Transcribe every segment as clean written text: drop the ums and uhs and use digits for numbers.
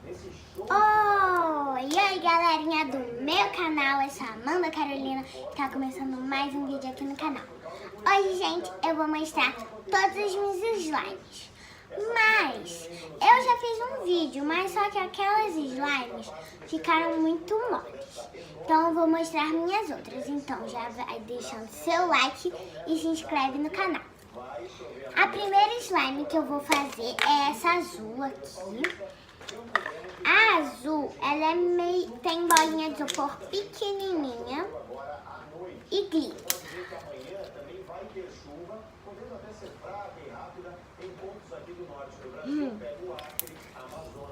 E aí galerinha do meu canal, eu sou a Amanda Carolina e tá começando mais um vídeo aqui no canal. Hoje, gente, eu vou mostrar todos os meus slimes. Mas eu já fiz um vídeo, mas só que aquelas slimes ficaram muito moles. Então eu vou mostrar minhas outras. Então já vai deixando seu like e se inscreve no canal. A primeira slime que eu vou fazer é essa azul aqui. A azul, ela é tem bolinha de isopor pequenininha e glitter.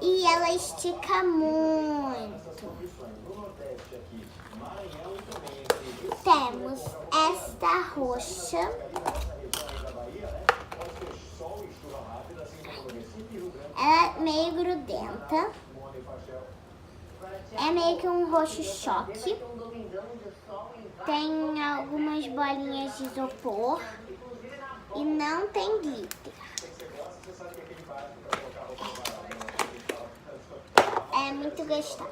E ela estica muito. Temos esta roxa. Ela é meio grudenta. É meio que um roxo choque. Tem algumas bolinhas de isopor. E não tem glitter. É muito gostosa.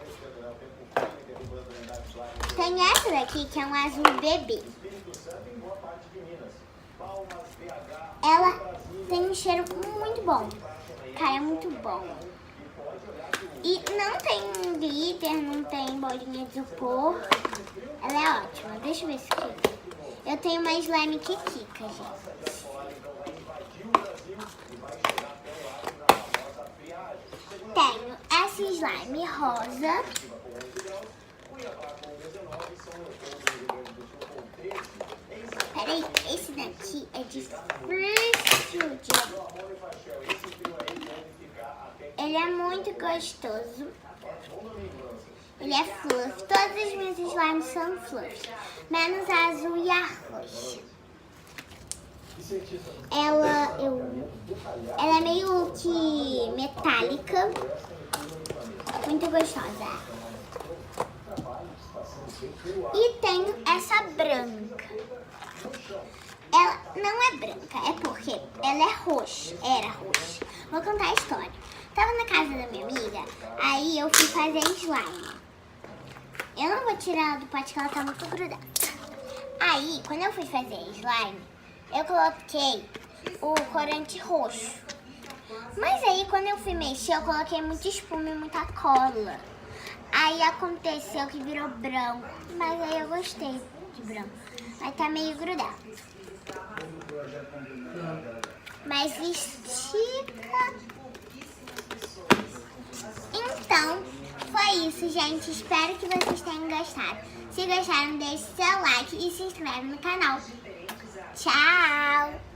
Tem essa daqui que é um azul bebê. Ela tem um cheiro muito bom. Cara, é muito bom. E não tem glitter, não tem bolinha de isopor. Ela é ótima. Deixa eu ver se aqui. Eu tenho uma slime que quica, gente. Tenho essa slime rosa. Peraí, esse daqui é de Fruit. Ele é muito gostoso. Ele é fluff. Todas as minhas slimes são fluff. Menos a azul e a roxa. Ela é meio que metálica. Muito gostosa. E tenho essa branca. Ela não é branca, é porque ela é roxa. Era roxa. Vou contar a história. Tava na casa da minha amiga, aí eu fui fazer slime. Eu não vou tirar ela do pote que ela tá muito grudada. Aí, quando eu fui fazer slime, eu coloquei o corante roxo. Mas aí, quando eu fui mexer, eu coloquei muita espuma e muita cola. Aí aconteceu que virou branco, mas aí eu gostei de branco. Mas tá meio grudado. Mas estica. Então, foi isso, gente. Espero que vocês tenham gostado. Se gostaram, deixe seu like e se inscreve no canal. Tchau!